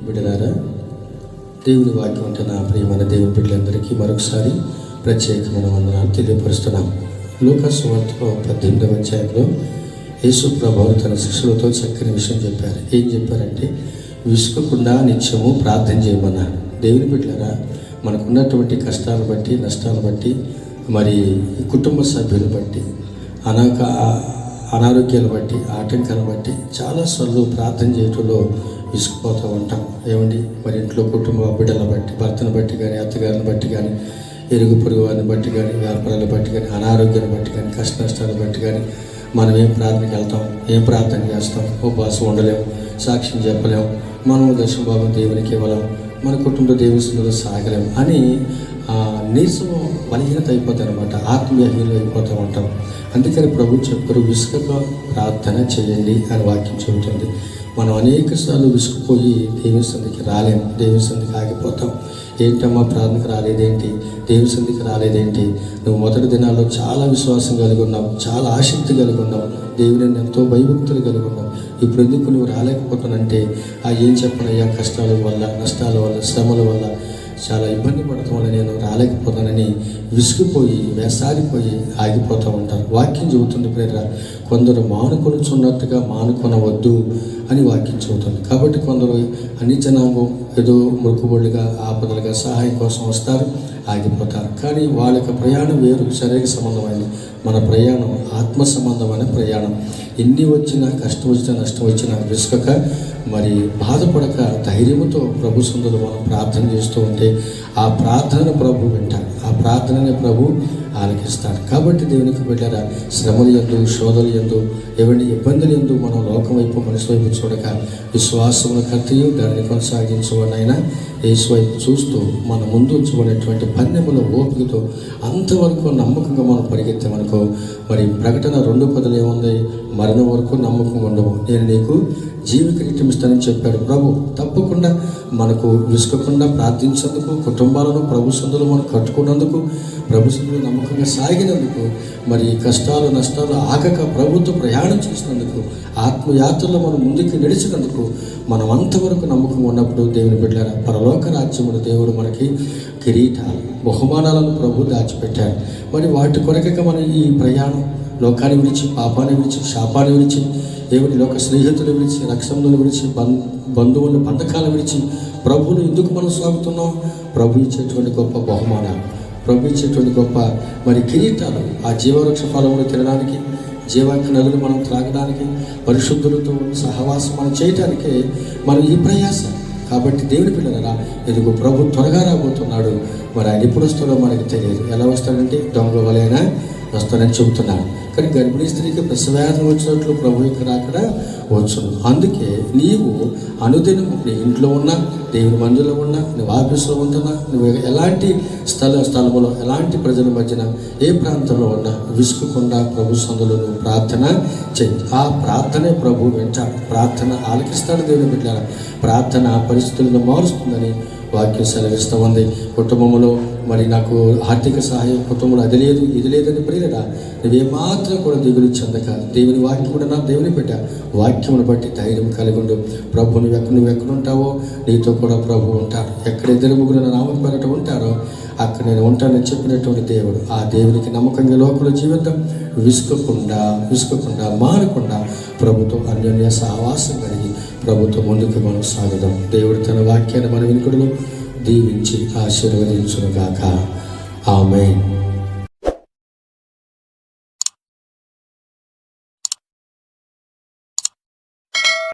బిడ్డలారా, దేవుని వాక్యం అంటే నా ప్రియమైన దేవుని బిడ్డలందరికీ మరొకసారి ప్రత్యేకమైన వందనాలు తెలియపరుస్తున్నాం. లూకాసు సువార్త 18వ అధ్యాయంలో యేసు ప్రభువు తన శిష్యులతో చక్కని విషయం చెప్పారు. ఏం చెప్పారంటే, విసుకకుండా నిత్యము ప్రార్థన చేయమన్నారు. దేవుని బిడ్డలారా, మనకున్నటువంటి కష్టాలు బట్టి, నష్టాలు బట్టి, మరి కుటుంబ సభ్యులు బట్టి, అనారోగ్యాలు బట్టి, ఆటంకాలు బట్టి చాలాసార్లు ప్రార్థన చేయటంలో విసుకుపోతూ ఉంటాం. ఏమండి, మరి ఇంట్లో కుటుంబ బిడ్డలను బట్టి, భర్తను బట్టి కానీ, అత్తగారిని బట్టి కానీ, ఇరుగు పొరుగు వారిని బట్టి కానీ, వ్యాపారాలను బట్టి కానీ, అనారోగ్యాన్ని బట్టి కానీ, కష్ట నష్టాలను బట్టి కానీ మనం ఏం ప్రార్థనకి వెళ్తాం, ఏం ప్రార్థన చేస్తాం, ఉపవాసం ఉండలేము, సాక్ష్యం చెప్పలేము, మనం దర్శనభావం దేవునికి ఇవ్వలేం, మన కుటుంబ దేవుని సాగలేము అని నీరసం బలహీనత అయిపోతాయి అనమాట. ఆత్మీయహీనలు అయిపోతూ ఉంటాం. అందుకని ప్రభు చెప్పారు, విసుకక ప్రార్థన చేయండి అని వాక్యం చెబుతుంది. మనం అనేక సార్లు విసుకుపోయి దేవుని సన్నిధికి రాలేము, దేవుని సన్నిధికి ఆగిపోతాం. ఏంటమ్మా ప్రార్థనకు రాలేదేంటి, దేవుని సన్నిధికి రాలేదేంటి, నువ్వు మొదటి దినాల్లో చాలా విశ్వాసం కలిగి ఉన్నావు, చాలా ఆసక్తి కలిగి ఉన్నావు, దేవుని ఎంతో భయభక్తులు కలిగి ఉన్నావు, ఇప్పుడు ఎందుకు నువ్వు రాలేకపోతానంటే ఏం చెప్పనయ్యా, కష్టాల వల్ల, నష్టాల వల్ల, శ్రమల వల్ల చాలా ఇబ్బంది పడటం వల్ల నేను రాలేకపోతానని విసిగిపోయి, వేసారిపోయి ఆగిపోతూ ఉంటారు. వాక్యం చెబుతుంది ప్రేర, కొందరు మానుకొనుచున్నట్టుగా మానుకొనవద్దు అని వాక్యం చెబుతుంది. కాబట్టి కొందరు అన్ని జనాంగం ఏదో మొక్కుబడులుగా, ఆపదలుగా సహాయం కోసం వస్తారు, ఆగిపోతారు. కానీ వాళ్ళ యొక్క ప్రయాణం వేరు, శారీరక సంబంధమైనది. మన ప్రయాణం ఆత్మ సంబంధమైన ప్రయాణం. ఎన్ని వచ్చినా, కష్టం వచ్చినా, నష్టం వచ్చినా విసుకక, మరి బాధపడక, ధైర్యంతో ప్రభు సన్నిధిలో మనం ప్రార్థన చేస్తూ ఉంటే ఆ ప్రార్థనను ప్రభు వింటాడు, ఆ ప్రార్థనని ప్రభు ఆలకిస్తాడు. కాబట్టి దేవునికి బిడ్డలారా, శ్రమలు యందు, శోధనలు యందు, ఎవరి ఇబ్బందులు యందు మనం లోకం వైపు, మనిషి వైపు చూడక విశ్వాసమును కర్తయు దానిని కొనసాగించవనైనా యేసు వైపు చూస్తూ మన ముందు ఉంచబడినటువంటి పన్నెముల ఓపికతో అంతవరకు నమ్మకంగా మనం పరిగెత్తామనుకో, మరి ప్రకటన 2:10 ఏముంది, మరణం వరకు నమ్మకం ఉండవు, నేను నీకు జీవికరీత్యం ఇస్తానని చెప్పాడు ప్రభు. తప్పకుండా మనకు విసుకకుండా ప్రార్థించేందుకు, కుటుంబాలను ప్రభు సన్నిధిలో మనం కట్టుకున్నందుకు, ప్రభు సన్నిధిలో నమ్మకంగా సాగినందుకు, మరి కష్టాలు నష్టాలు ఆగక ప్రభుత్వ ప్రయాణం చేసినందుకు, ఆత్మయాత్రలో మనం ముందుకు నడిచినందుకు, మనం అంతవరకు నమ్మకం ఉన్నప్పుడు దేవుని బిడ్డలారా, పరలోక రాజ్యమును దేవుడు మనకి కిరీటాలు, బహుమానాలను ప్రభు దాచిపెట్టారు. మరి వాటి కొరకగా మనం ఈ ప్రయాణం లోకాన్ని విడిచి, పాపాన్ని విడిచి, శాపాన్ని విడిచి, దేవుని లోక స్నేహితులు విడిచి, రక్షణను విడిచి, బంధువులను, బంధకాలను విడిచి ప్రభువును ఎందుకు మనం సాగుతున్నాం? ప్రభు ఇచ్చేటువంటి గొప్ప బహుమానాలు, ప్రభు ఇచ్చేటువంటి గొప్ప మరి కిరీటాలు, ఆ జీవవృక్ష ఫలములు తినడానికి, జీవానికి నదులు మనం త్రాగడానికి, పరిశుద్ధులతో సహవాసం మనం చేయటానికే మనం ఈ ప్రయాసం. కాబట్టి దేవుని పిల్లలరా, ఎదుగు ప్రభు త్వరగా రాబోతున్నాడు. మరి ఆయన ఎప్పుడు వస్తాడో మనకి తెలియదు. ఎలా వస్తాడంటే దొంగ వలైనా వస్తానని చెబుతున్నాను. కానీ గర్భిణీ స్త్రీకి ప్రసవేదన వచ్చినట్లు ప్రభు యొక్క రాకడ వచ్చును. అందుకే నీవు అనుదినం నీ ఇంట్లో ఉన్నా, దేవుని మందిరంలో ఉన్నా, నువ్వు ఆఫీసులో ఉంటున్నా, నువ్వు ఎలాంటి స్థలములో, ఎలాంటి ప్రజల మధ్యన, ఏ ప్రాంతంలో ఉన్నా విసుకకుండా ప్రభు సన్నిధిలో నువ్వు ప్రార్థన చెయ్యి. ఆ ప్రార్థనే ప్రభు వెంటాడు, ప్రార్థన ఆలకిస్తాడు. దేవుని బిడ్డలారా, ప్రార్థన పరిస్థితులను మారుస్తుందని వాక్యం సెలవిస్తూ ఉంది. కుటుంబంలో మరి నాకు ఆర్థిక సహాయం, కుటుంబంలో అది లేదు, ఇది లేదని ప్రియులరా, నువ్వేమాత్రం కూడా దిగులు చెందక, దేవుని వాక్యం కూడా నా దేవుని బిడ్డ, వాక్యమును బట్టి ధైర్యం కలిగి ఉండు. ప్రభు నువ్వు ఎక్కడుంటావో నీతో కూడా ప్రభు ఉంటాడు. ఎక్కడ 2-3 నా నామం పేరట ఉంటారో అక్కడ నేను ఉంటానని చెప్పినటువంటి దేవుడు. ఆ దేవునికి నమ్మకంగా లోకంలో జీవితం, విసుకకుండా మారకుండా ప్రభుతో అన్యోన్య సహవాసం కలిగి ప్రభుత్వం ముందుకు మనం సాగుదాం. దేవుడు తన వాక్యాన్ని మన వినికుడులో దీవించి ఆశీర్వదించునుగాక. ఆమేన్.